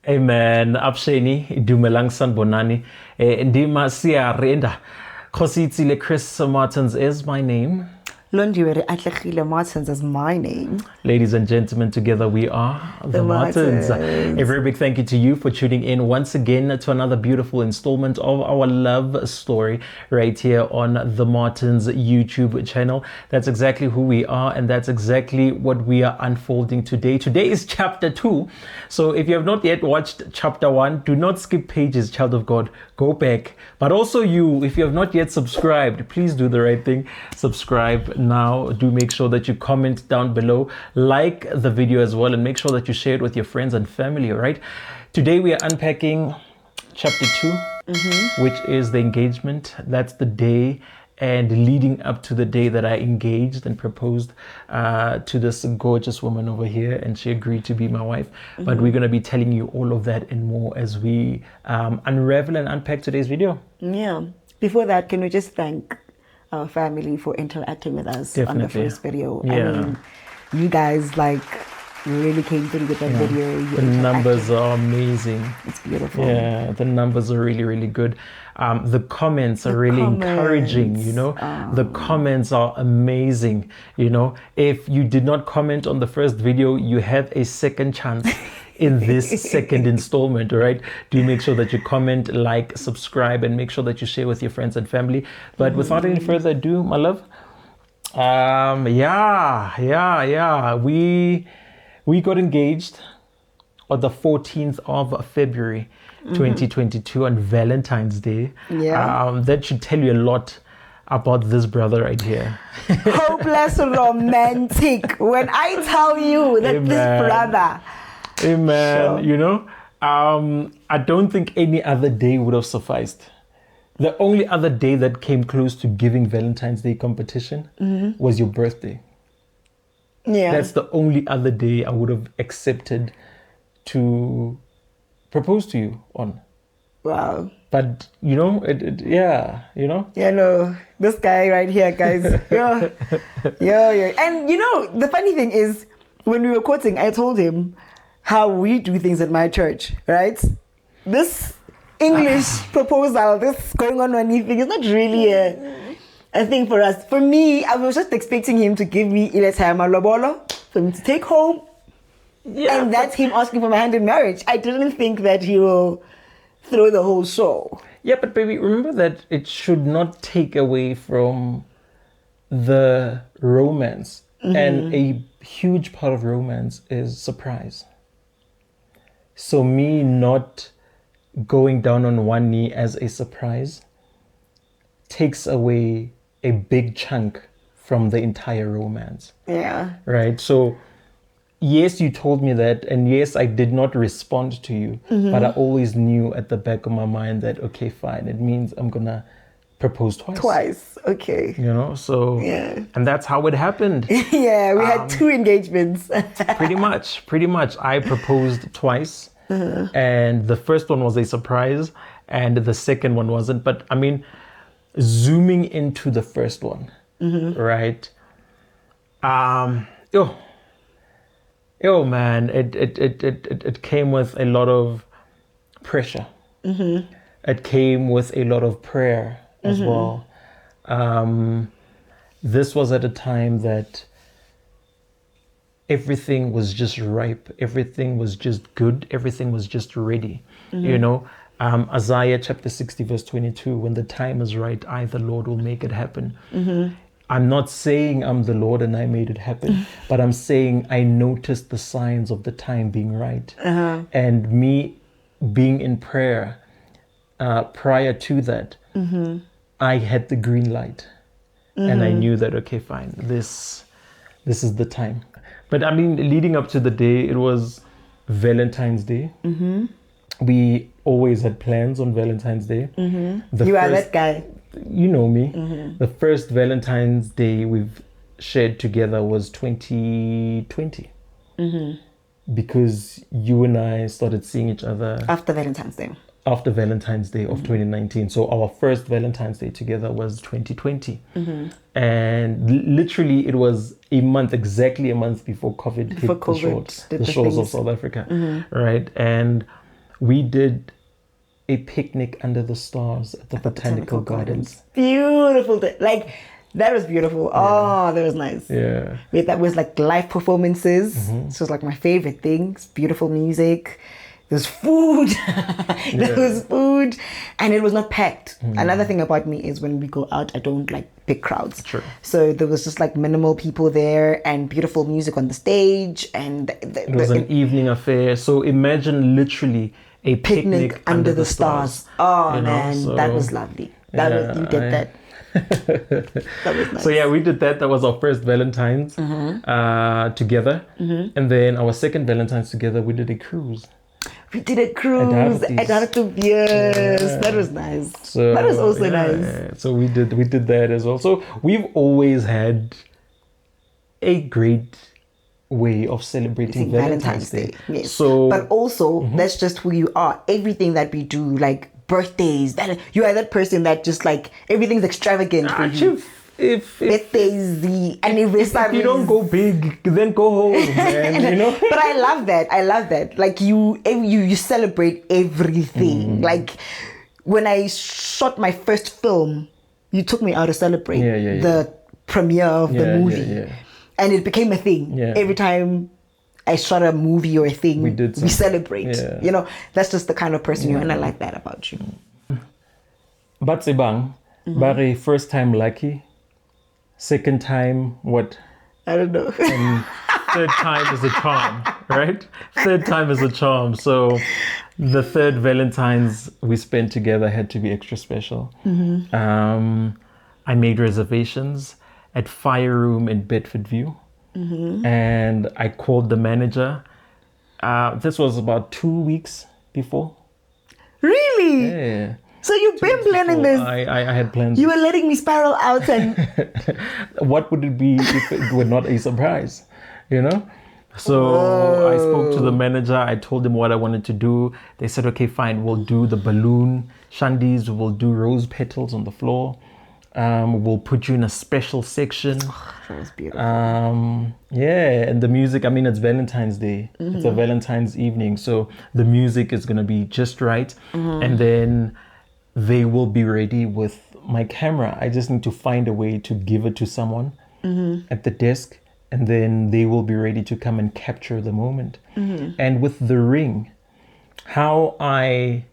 Amen. Absheni, dumelang sanbonani. Ndima siya renda. Kgosi Chris Martiens is my name. Londiwe Martiens is my name. Ladies and gentlemen, together we are the Martiens. A very big thank you to you for tuning in once again to another beautiful installment of our love story right here on the Martiens YouTube channel. That's exactly who we are, and that's exactly what we are unfolding today. Today is chapter 2. So if you have not yet watched chapter 1, do not skip pages, child of God. Go back. But also you, if you have not yet subscribed, please do the right thing. Subscribe now. Do make sure that you comment down below, like the video as well, and make sure that you share it with your friends and family. All right, today we are unpacking chapter 2, which is the engagement. That's the day and leading up to the day that I engaged and proposed to this gorgeous woman over here, and she agreed to be my wife. But we're going to be telling you all of that and more as we unravel and unpack today's video. Yeah. Before that, can we just thank our family for interacting with us on the first video? Yeah. I mean, you guys really came through with that video. The numbers are amazing. It's beautiful. Yeah, the numbers are really, really good. The comments are really encouraging, you know. The comments are amazing, you know. If you did not comment on the first video, you have a second chance in this second installment. All right, do make sure that you comment, like, subscribe, and make sure that you share with your friends and family. But without any further ado, my love, we got engaged on the 14th of February 2022 on Valentine's Day. That should tell you a lot about this brother right here. Hopeless romantic. When I tell you that this brother, Amen. Sure. You know, I don't think any other day would have sufficed. The only other day that came close to giving Valentine's Day competition was your birthday. Yeah. That's the only other day I would have accepted to propose to you on. Wow. But, you know, you know? Yeah, no, this guy right here, guys. Yeah. And, you know, the funny thing is, when we were quoting, I told him how we do things at my church, right? This English proposal, this going on anything, is not really a thing for us. For me, I was just expecting him to give me iletayamalobolo for me to take home. Yeah, and that's him asking for my hand in marriage. I didn't think that he will throw the whole show. Yeah, but baby, remember that it should not take away from the romance. And a huge part of romance is surprise. So me not going down on one knee as a surprise takes away a big chunk from the entire romance. Yeah. Right? So yes, you told me that, and yes, I did not respond to you, but I always knew at the back of my mind that, okay, fine, it means I'm gonna propose twice. Okay. You know, so yeah. And that's how it happened. Yeah, we had 2 engagements. pretty much. I proposed twice, and the first one was a surprise, and the second one wasn't. But I mean, zooming into the first one, right? Man, it came with a lot of pressure. It came with a lot of prayer as well. This was at a time that everything was just ripe, everything was just good, everything was just ready. You know, Isaiah chapter 60 verse 22, when the time is right, I, the Lord, will make it happen. I'm not saying I'm the Lord and I made it happen, but I'm saying I noticed the signs of the time being right. And me being in prayer prior to that, I had the green light. And I knew that, okay, fine, this is the time. But I mean, leading up to the day, it was Valentine's Day. We always had plans on Valentine's Day. You are that guy. You know me. The first Valentine's Day we've shared together was 2020. Because you and I started seeing each other after Valentine's Day. After Valentine's Day of 2019. So our first Valentine's Day together was 2020. And literally it was exactly a month before COVID hit the shores of South Africa. Right? And we did a picnic under the stars at the Botanical Gardens. Beautiful. Like, that was beautiful. Yeah. Oh, that was nice. Yeah. That was like live performances. This was like my favorite thing. It's beautiful music. There's food. There was food. And it was not packed. Another thing about me is when we go out, I don't like big crowds. True. So there was just like minimal people there and beautiful music on the stage. And it was an evening affair. So imagine literally a picnic under the stars. Oh, man, so, that was lovely. You did that. That was nice. So yeah, we did that. That was our first Valentine's together. And then our second Valentine's together, we did a cruise. We did a cruise at Hartfelt. Yes, that was nice. So, that was also nice. So we did that as well. So we've always had a great way of celebrating Valentine's Day. Yes. So, but also that's just who you are. Everything that we do, like birthdays, that you are that person that just like everything's extravagant for you. If birthdays, the anniversaries. If you don't go big, then go home, man. You know. But I love that. Like you celebrate everything. Like when I shot my first film, you took me out to celebrate the premiere of the movie, and it became a thing. Yeah. Every time I shot a movie or a thing, we celebrate. Yeah. You know, that's just the kind of person you are, and I like that about you. But Sebang, Barry, first time lucky. Second time, what? I don't know. Third time is a charm, right? Third time is a charm. So the third Valentine's we spent together had to be extra special. I made reservations at Fire Room in Bedford View. And I called the manager. This was about 2 weeks before. Really? Yeah. So you've been planning this. I had plans. You were letting me spiral out and... What would it be if it were not a surprise? You know? So I spoke to the manager. I told them what I wanted to do. They said, okay, fine. We'll do the balloon shandies. We'll do rose petals on the floor. We'll put you in a special section. Oh, that was beautiful. And the music, I mean, it's Valentine's Day. It's a Valentine's evening. So the music is going to be just right. And then... they will be ready with my camera. I just need to find a way to give it to someone at the desk, and then they will be ready to come and capture the moment. And with the ring, how I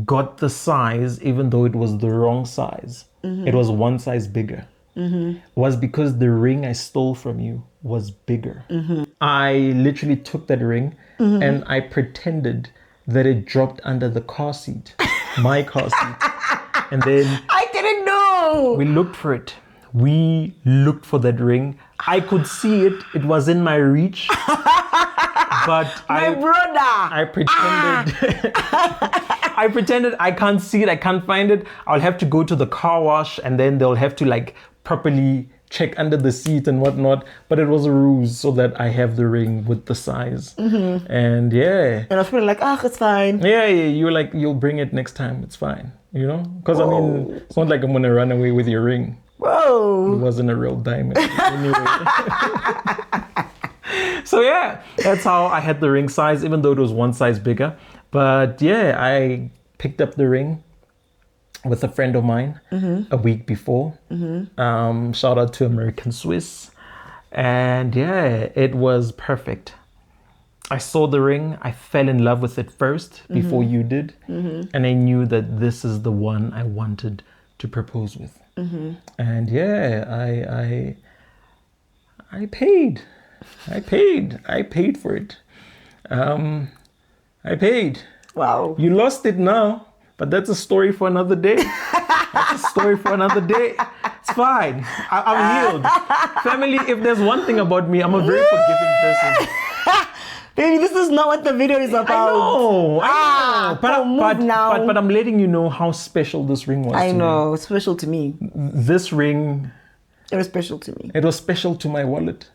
got the size, even though it was the wrong size, it was one size bigger, was because the ring I stole from you was bigger. I literally took that ring and I pretended that it dropped under the car seat. My car seat. And then I didn't know. We looked for it. We looked for that ring. I could see it. It was in my reach. But I pretended I pretended I can't see it. I can't find it. I'll have to go to the car wash and then they'll have to like properly check under the seat and whatnot, but it was a ruse so that I have the ring with the size. And and I was feeling like, it's fine. You were like, you'll bring it next time, it's fine, you know, because I mean, it's not like I'm gonna run away with your ring. Whoa, it wasn't a real diamond anyway. So that's how I had the ring size, even though it was one size bigger. But I picked up the ring with a friend of mine a week before. Shout out to American Swiss. And it was perfect. I saw the ring. I fell in love with it first before you did. And I knew that this is the one I wanted to propose with. And I paid. I paid for it. I paid. Wow. You lost it now. But that's a story for another day. It's fine. I'm healed. Family, if there's one thing about me, I'm a very forgiving person. Baby, this is not what the video is about. I know. But I'm letting you know how special this ring was. I know, it's special to me. This ring... It was special to me. It was special to my wallet.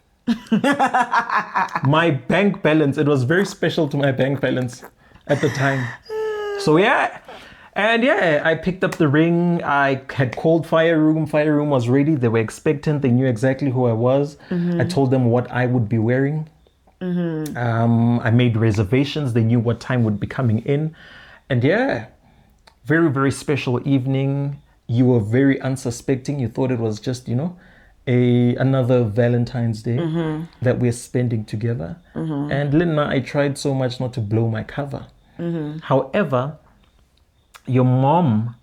My bank balance. It was very special to my bank balance at the time. So I picked up the ring. I had called Fire Room. Fire Room was ready. They were expectant. They knew exactly who I was. I told them what I would be wearing. I made reservations. They knew what time would be coming in. And yeah, very, very special evening. You were very unsuspecting. You thought it was just, another Valentine's Day that we're spending together. And Linda, I tried so much not to blow my cover. However, your mom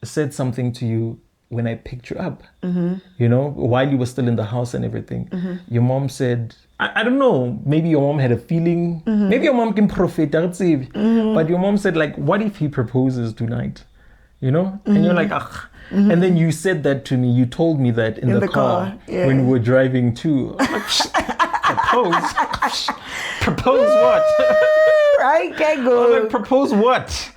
said something to you when I picked you up, while you were still in the house and everything. Your mom said, I don't know, maybe your mom had a feeling, maybe your mom can profit, but your mom said, like, what if he proposes tonight? And you're like, ugh. And then you said that to me, you told me that in the car when we were driving too. I'm like, propose? Propose what? I can't go. I was like, propose what?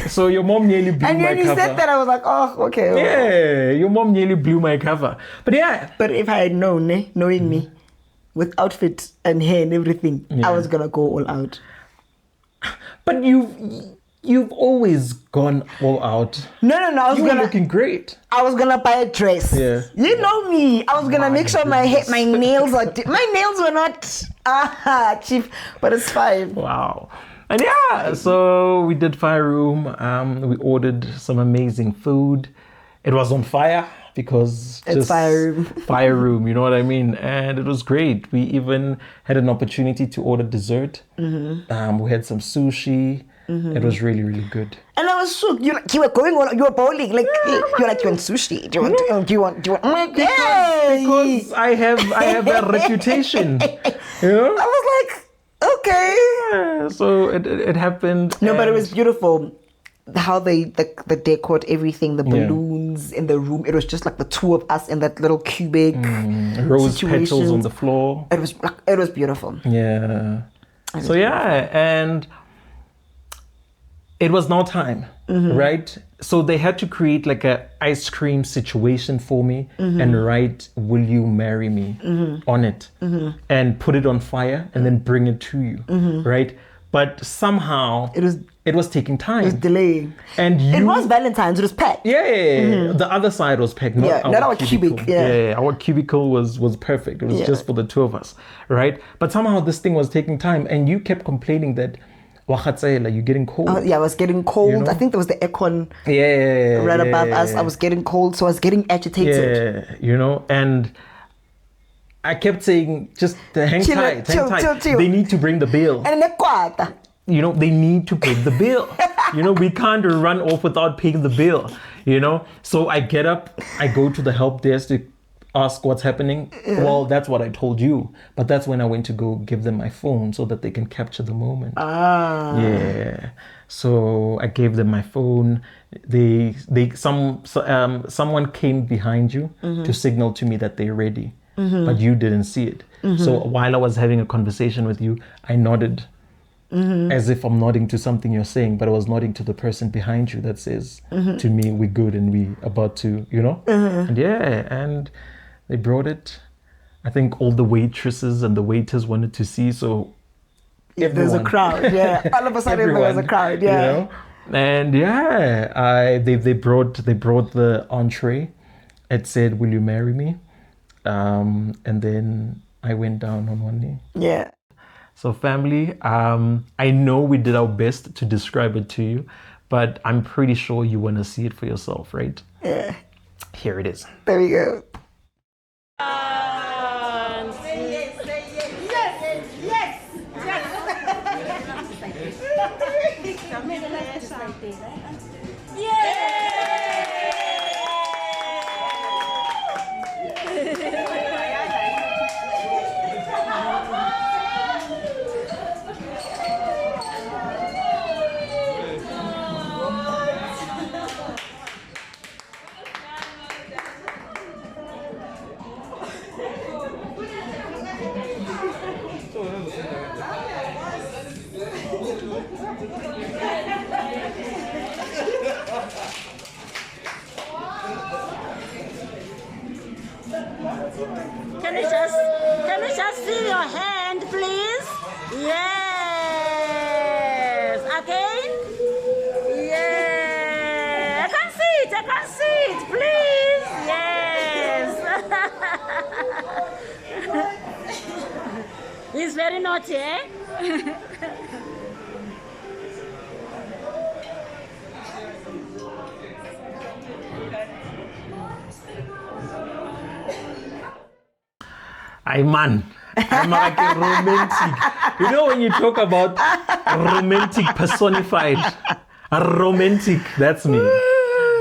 So your mom nearly blew my cover. And when you said that, I was like, oh, okay. Yeah, your mom nearly blew my cover. But yeah. But if I had known, knowing me, with outfit and hair and everything, I was going to go all out. But you've always gone all out. No. I was looking great. I was gonna buy a dress. Yeah. You know me. I was gonna make sure my nails are. My nails were not cheap, but it's fine. Wow. And yeah, so we did Fire Room. We ordered some amazing food. It was on fire because it's Fire Room. Fire Room, you know what I mean? And it was great. We even had an opportunity to order dessert. We had some sushi. It was really, really good. And I was shook. You were going on. You were bowling. Like you're like, you want sushi? Do you want? I'm like, because I have a reputation. I was like, okay. Yeah, so it happened. No, but it was beautiful. How they the decorated everything, the balloons in the room. It was just like the two of us in that little cubic. Rose petals on the floor. It was beautiful. Yeah. So yeah, and it was now time, right? So they had to create like a ice cream situation for me and write, "Will you marry me?" on it and put it on fire and then bring it to you, right? But somehow it was taking time. It was delaying. And it was Valentine's. It was packed. Yeah. The other side was packed. Not our cubicle. Yeah. Our cubicle was perfect. It was just for the two of us, right? But somehow this thing was taking time, and you kept complaining that you're getting cold. I was getting cold. I think there was the aircon right above us. I was getting cold, so I was getting agitated. Yeah, and I kept saying, just hang tight. They need to bring the bill. And they need to pay the bill. We can't run off without paying the bill. So I get up, I go to the help desk to ask what's happening. Well, that's what I told you, but that's when I went to go give them my phone so that they can capture the moment. Yeah. So I gave them my phone. Someone came behind you to signal to me that they're ready, but you didn't see it. So while I was having a conversation with you, I nodded as if I'm nodding to something you're saying, but I was nodding to the person behind you that says to me, we're good and we about to, and and they brought it. I think all the waitresses and the waiters wanted to see, so there's a crowd, all of a sudden there was a crowd, and they brought the entree. It said, "Will you marry me?" And then I went down on one knee. So family, I know we did our best to describe it to you, but I'm pretty sure you want to see it for yourself, right? Yeah. Here it is. There we go. Can we just see your hand, please? Yes. Again? Yeah. I can see it, please. Yes. He's very naughty, eh? I'm like a romantic. You know when you talk about romantic personified, a romantic. That's me.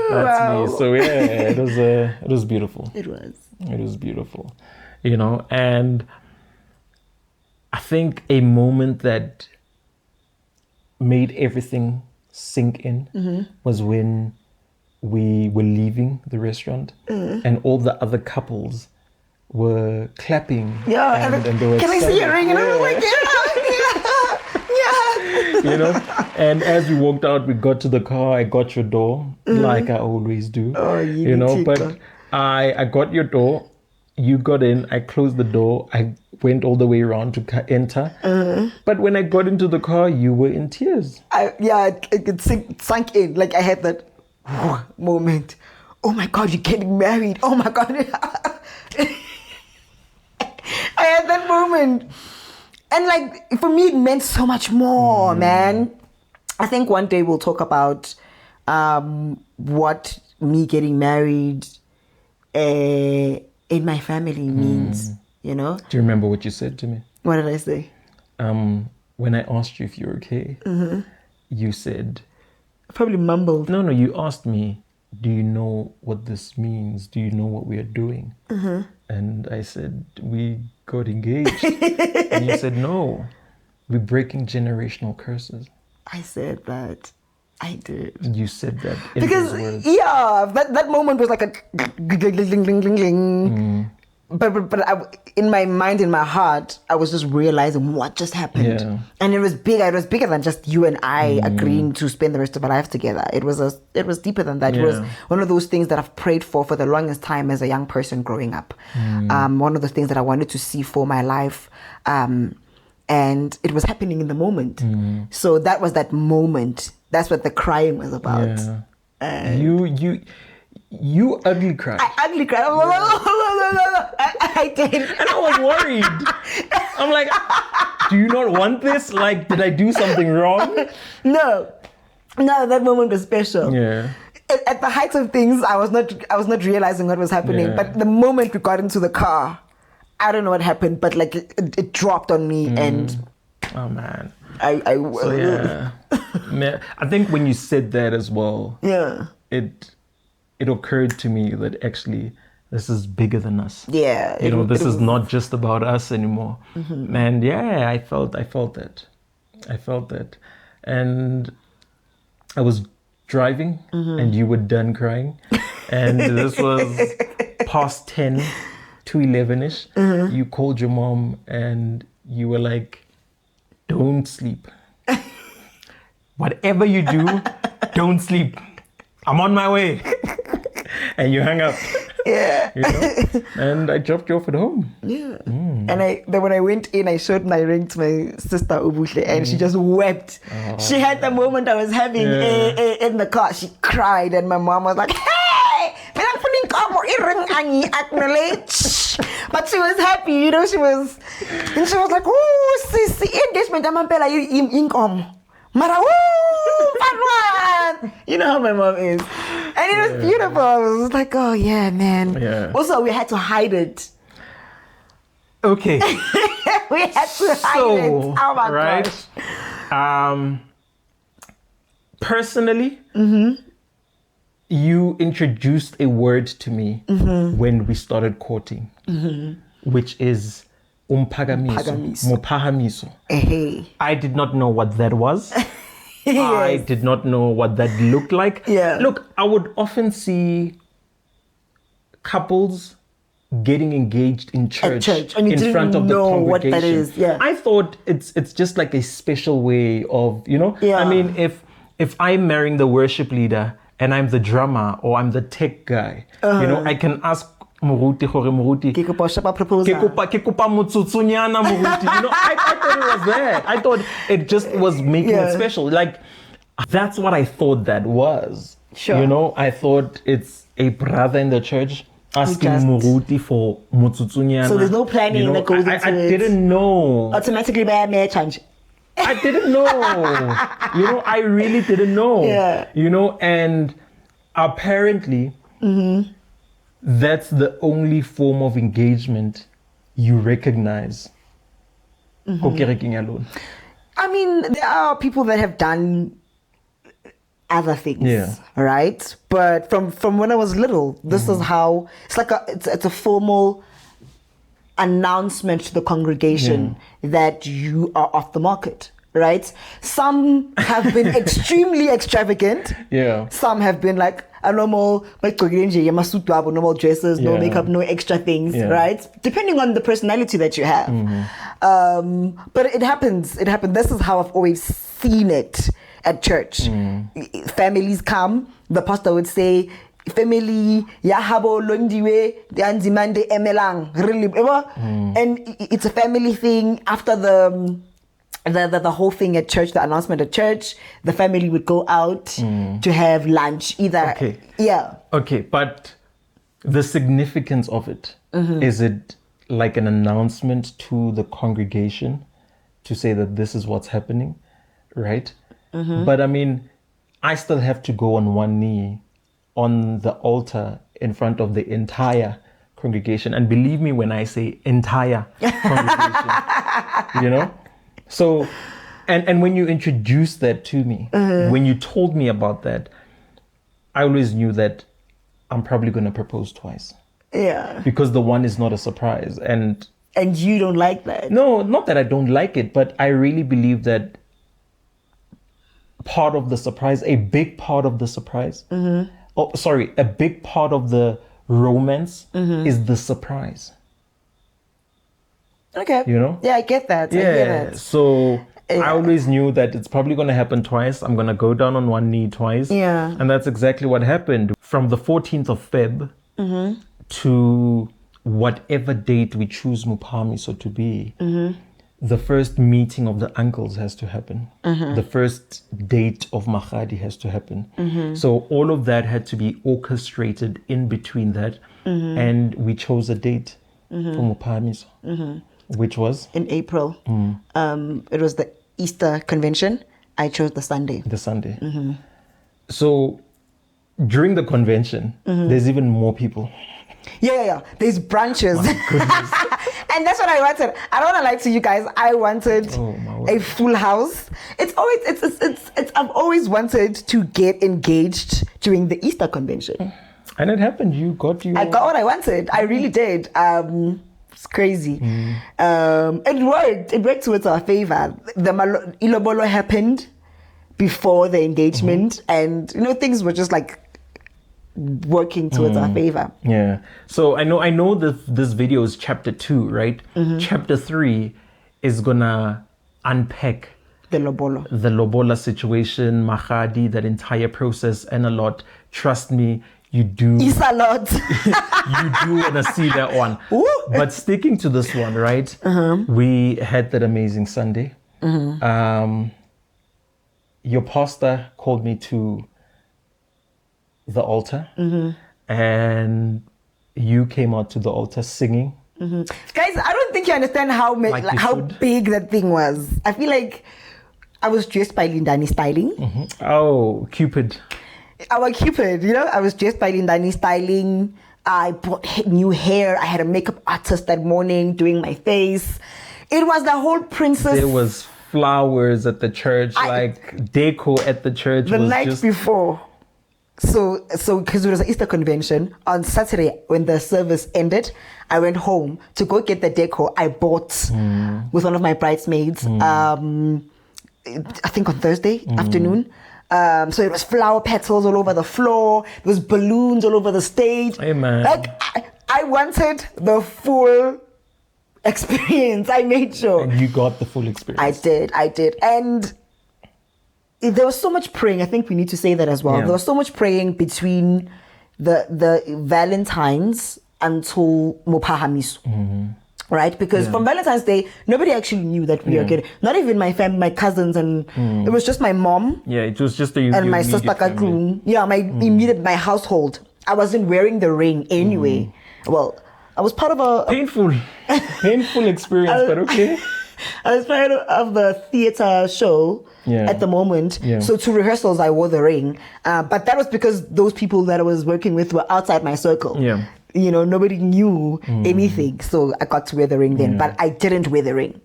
That's Wow. me. So yeah, it was beautiful. It was. It was beautiful, you know. And I think a moment that made everything sink in was when we were leaving the restaurant and all the other couples were clapping. Yeah, and they were can I see your ring? And I was like, yeah. you know. And as we walked out, we got to the car. I got your door, like I always do. Oh, you know. cheater. But I got your door. You got in. I closed the door. I went all the way around to enter. But when I got into the car, you were in tears. It sunk in. Like I had that moment. Oh my God, you're getting married. Oh my God. I had that moment. And like, for me, it meant so much more, man. I think one day we'll talk about what me getting married in my family means, you know? Do you remember what you said to me? What did I say? When I asked you if you're okay, you said... Probably mumbled. No, you asked me, do you know what this means? Do you know what we are doing? And I said, we got engaged. And you said, no, we're breaking generational curses. I said that. I did. You said that in Because, those words. yeah, that moment was like a gling. But in my mind, in my heart, I was just realizing what just happened. Yeah. And it was bigger. It was bigger than just you and I agreeing to spend the rest of our life together. It was deeper than that. It was one of those things that I've prayed for the longest time as a young person growing up. One of the things that I wanted to see for my life. And it was happening in the moment. So that was that moment. That's what the crying was about. Yeah. You ugly cried. I ugly cried. I did. And I was worried. I'm like, do you not want this? Like, did I do something wrong? No, that moment was special. Yeah. At the height of things, I was not realizing what was happening. Yeah. But the moment we got into the car, I don't know what happened, but like it dropped on me, and oh man. So yeah. Man, I think when you said that as well, it occurred to me that actually this is bigger than us. Yeah. This is not just about us anymore. And yeah, I felt that. And I was driving and you were done crying. And this was past 10 to 11ish. You called your mom and you were like, don't sleep. Whatever you do, don't sleep. I'm on my way. And you hung up. Yeah. And I dropped you off at home. Yeah. And then when I went in, I showed my ring to my sister Ubushle, and she just wept. She had the moment I was having in the car. She cried, and my mom was like, "Hey, acknowledge." But she was happy, she was like, "Oh, sissy, engagement, amampela income." Mara, you know how my mom is. And it was beautiful. I was like, oh yeah, man. Yeah. Also, we had to hide it. Okay. We had to hide it. Oh my gosh. Personally, you introduced a word to me when we started courting, which is Umphakamiso. I did not know what that was. Yes. I did not know what that looked like. Yeah. Look, I would often see couples getting engaged in church, and you in didn't front of know the congregation. what that is. Yeah. I thought it's just like a special way of, Yeah. I mean, if I'm marrying the worship leader and I'm the drummer or I'm the tech guy, I can ask Moruti, Ke Kekopa motsotsunyana Moruti. I thought it was that. I thought it just was making it special. Like, that's what I thought that was. Sure. I thought it's a brother in the church asking Muruti for Mutsutunyana. So there's no planning that goes into I didn't know. Automatically by a mere change. I didn't know. I really didn't know. Yeah. And apparently, that's the only form of engagement you recognize. I mean, there are people that have done other things, right? But from when I was little, this is how it's like it's a formal announcement to the congregation that you are off the market, right? Some have been extremely extravagant. Yeah. Some have been like a normal dresses, no makeup, no extra things, right? Depending on the personality that you have. But it happens. This is how I've always seen it at church. Families come, the pastor would say, family yahabo Londiwe yanzimande emelang really, and it's a family thing. After the whole thing at church, the announcement at church, the family would go out to have lunch either. Okay, but the significance of it, is it like an announcement to the congregation to say that this is what's happening, right? But I mean, I still have to go on one knee on the altar in front of the entire congregation. And believe me when I say entire congregation, So, and when you introduced that to me, when you told me about that, I always knew that I'm probably going to propose twice. Yeah. Because the one is not a surprise. And you don't like that? No, not that I don't like it, but I really believe that part of the surprise, a big part of the surprise, a big part of the romance is the surprise. Okay. Yeah, I get that. Yeah. I get that. So I always knew that it's probably going to happen twice. I'm going to go down on one knee twice. Yeah. And that's exactly what happened. From the 14th of Feb to whatever date we choose Umphakamiso to be, the first meeting of the uncles has to happen. The first date of Mahadi has to happen. So all of that had to be orchestrated in between that. And we chose a date for Umphakamiso, which was? In April. It was the Easter convention. I chose the Sunday. The Sunday. So during the convention, there's even more people. Yeah. There's branches. My goodness. And that's what I wanted. I don't want to lie to you guys. I wanted a full house. I've always wanted to get engaged during the Easter convention. And it happened. I got what I wanted. I really did. It's crazy. It worked. It worked towards our favor. The Ilobolo happened before the engagement, and things were just like working towards our favor. Yeah. So I know that this video is chapter 2, right? Chapter 3 is gonna unpack the lobola situation, Mahadi, that entire process, and a lot. Trust me, you do. It's a lot. You do wanna see that one. But sticking to this one, right? We had that amazing Sunday. Your pastor called me to the altar, and you came out to the altar singing. Guys, I don't think you understand how big that thing was. I feel like I was dressed by Lindani Styling. Oh, Cupid. Our Cupid, I was dressed by Lindani Styling. I bought new hair. I had a makeup artist that morning doing my face. It was the whole princess. There was flowers at the church, deco at the church. The night before. So because it was an Easter convention, on Saturday when the service ended, I went home to go get the deco I bought with one of my bridesmaids. I think on Thursday afternoon. So it was flower petals all over the floor. There was balloons all over the stage. Hey man. Like I wanted the full experience. I made sure. And you got the full experience. I did. And there was so much praying. I think we need to say that as well. There was so much praying between the Valentine's until Umphakamiso. Right? Because from Valentine's Day, nobody actually knew that we were getting, not even my family, my cousins, and it was just my mom. Yeah, it was just and my sister Kakun. Yeah, my immediate, my household. I wasn't wearing the ring anyway. Well, I was part of a painful experience, but okay. I was part of the theater show at the moment. Yeah. So to rehearsals, I wore the ring. But that was because those people that I was working with were outside my circle. Yeah. You know, nobody knew anything. So I got to wear the ring then. Yeah. But I didn't wear the ring,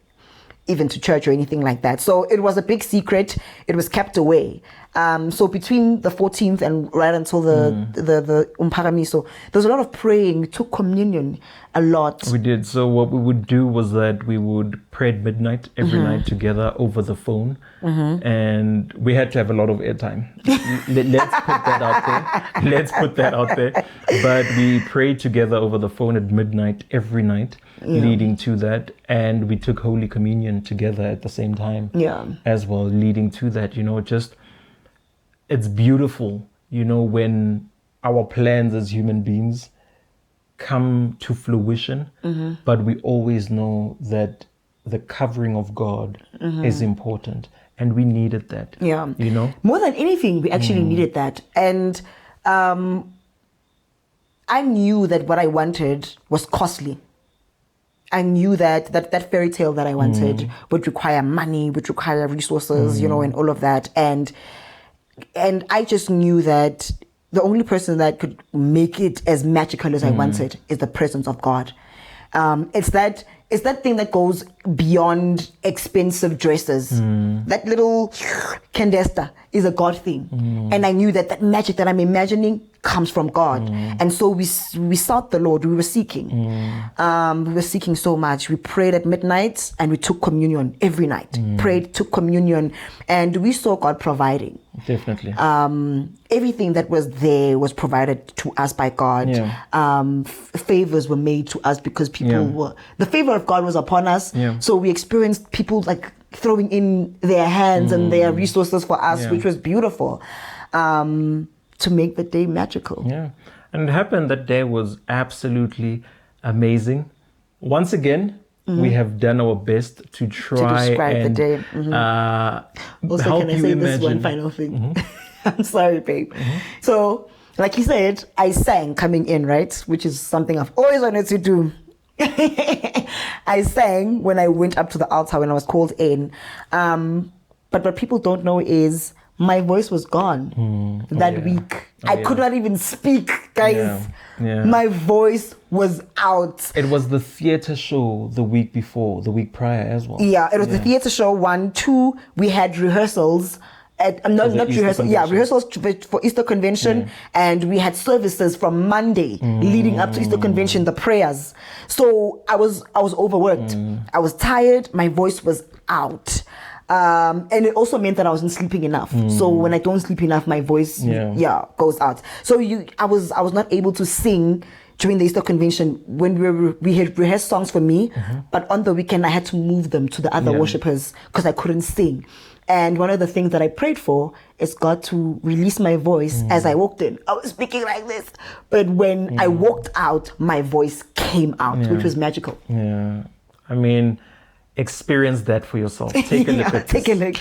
even to church or anything like that. So it was a big secret. It was kept away. So between the 14th and right until the Umphakamiso, there was a lot of praying. We took communion a lot. We did. So what we would do was that we would pray at midnight every night together over the phone. And we had to have a lot of airtime. Let's put that out there. But we prayed together over the phone at midnight every night, leading to that. And we took Holy Communion together at the same time as well, leading to that. You know, just, it's beautiful, you know, when our plans as human beings come to fruition, but we always know that the covering of God is important, and we needed that. Yeah. You know? More than anything, we actually needed that. And I knew that what I wanted was costly. I knew that fairy tale that I wanted would require money, would require resources, you know, and all of that. And I just knew that the only person that could make it as magical as I wanted is the presence of God. It's that thing that goes beyond expensive dresses. That little candesta is a God thing. And I knew that magic that I'm imagining comes from God. And so we sought the Lord. We were seeking. We were seeking so much. We prayed at midnight and we took communion every night. Prayed, took communion, and we saw God providing. Definitely. Everything that was there was provided to us by God. Favors were made to us because the favor of God was upon us. So we experienced people like throwing in their hands and their resources for us, which was beautiful, to make the day magical. Yeah. And it happened that day was absolutely amazing. Once again, we have done our best to try to describe and the day. Also, help can I you say imagine. this one final thing? I'm sorry, babe. So, like you said, I sang coming in, right? Which is something I've always wanted to do. I sang when I went up to the altar when I was called in. But what people don't know is my voice was gone that week. I could not even speak, guys. My voice was out. It was the theater show the week prior as well. Yeah, it was the theater show 1. 2, we had rehearsals. Rehearsals for Easter Convention, and we had services from Monday leading up to Easter Convention, the prayers. So I was overworked. I was tired. My voice was out. And it also meant that I wasn't sleeping enough. So when I don't sleep enough, my voice goes out. So I was not able to sing during the Easter Convention when we had rehearsed songs for me, but on the weekend I had to move them to the other worshippers because I couldn't sing. And one of the things that I prayed for is God to release my voice as I walked in. I was speaking like this, but when I walked out, my voice came out, which was magical. Yeah, I mean, experience that for yourself. Take a look at this. Take a look.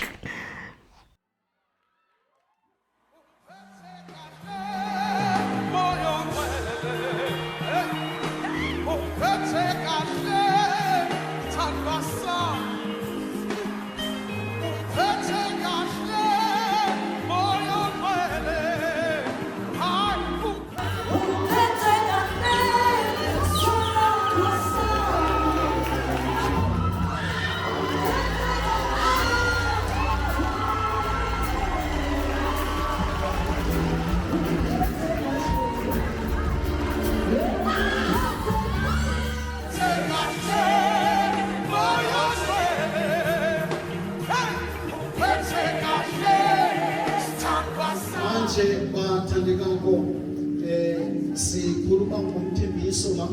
sikhuluma ngomthembiso la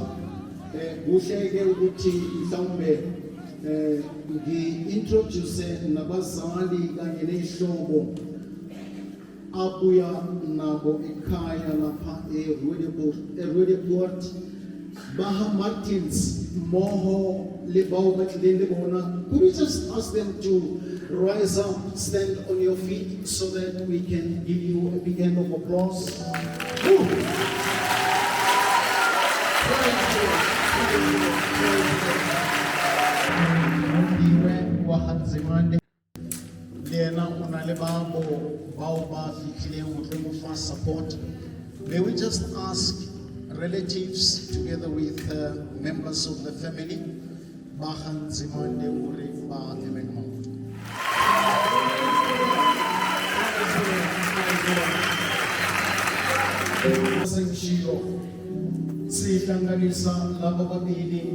kuhleke ukuthi mhlawumbe ngi-introduce nabazali kanye nehlobo abuya nabo ekhaya lapha eRoodepoort Baha Martiens moho le bao ba tlileng le bona. Could you just ask them to rise up, stand on your feet so that we can give you a big hand of applause? Woo. Londiwe wa Hanzimande. Lena una le babo bao ba fitileng ho tlo mo fa support. May we just ask relatives together with members of the family ba Hanzimande uri ba emengmo. Sengshilo sihlanganisa labo babili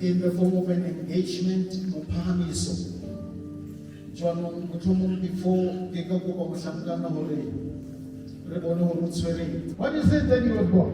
in the form of an engagement Umphakamiso. Jwanong motlhomong before ke ka kopa mohlankana hore re bone hore o tshwereng. What is it that you have got?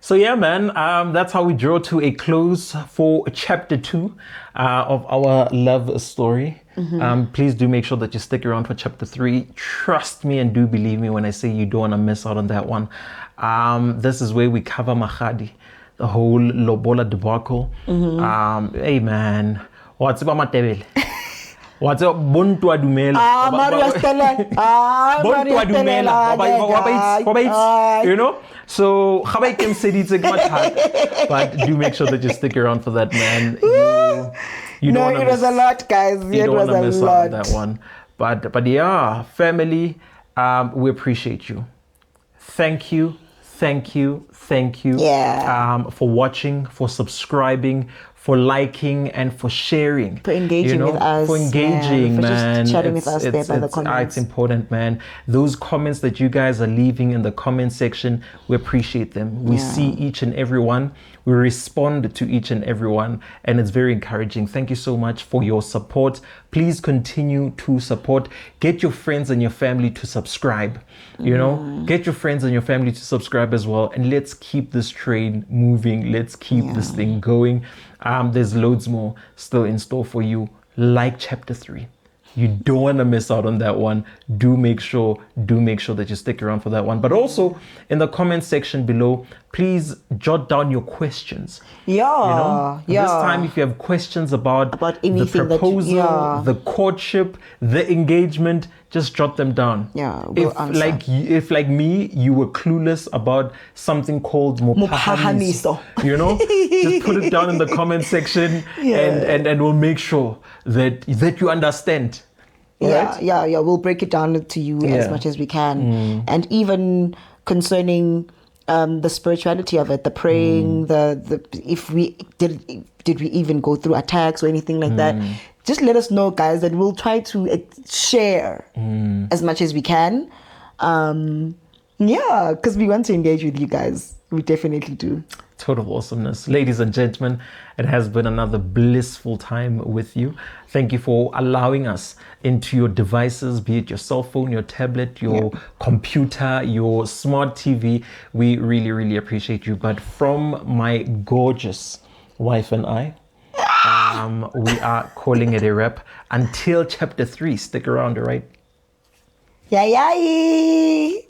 So yeah, man, that's how we draw to a close for chapter 2 of our love story. Please do make sure that you stick around for chapter 3. Trust me and do believe me when I say you don't want to miss out on that one. This is where we cover Mahadi, the whole Lobola debacle. Hey man, what's about Matebele? What's up? Bontu adumela. Mario Stella. Bontu adumela. You know? So, but do make sure that you stick around for that, man. You no, it was a lot, guys. You don't want to miss out on that one. But yeah, family, we appreciate you. Thank you. Yeah. For watching, for subscribing, for liking, and for sharing. For engaging with us. For engaging, for man. Just chatting with us there by the comments. It's important, man. Those comments that you guys are leaving in the comment section, we appreciate them. We see each and every one. We respond to each and every one. And it's very encouraging. Thank you so much for your support. Please continue to support. Get your friends and your family to subscribe. You know, get your friends and your family to subscribe as well. And let's keep this train moving. Let's keep this thing going. There's loads more still in store for you, like chapter 3. You don't want to miss out on that one. Do make sure that you stick around for that one. But also in the comment section below, please jot down your questions. This time, if you have questions about anything, the proposal, the courtship, the engagement, just jot them down. We'll answer. If like me, you were clueless about something called Umphakamiso, you know, just put it down in the comment section, and we'll make sure that you understand. Right? We'll break it down to you as much as we can, and even concerning the spirituality of it, the praying, the if we did we even go through attacks or anything like that. Just let us know, guys, and we'll try to share as much as we can. Because we want to engage with you guys. We definitely do. Total awesomeness. Ladies and gentlemen, it has been another blissful time with you. Thank you for allowing us into your devices, be it your cell phone, your tablet, your computer, your smart TV. We really, really appreciate you. But from my gorgeous wife and I, we are calling it a wrap. Until chapter 3, stick around, all right? Yay!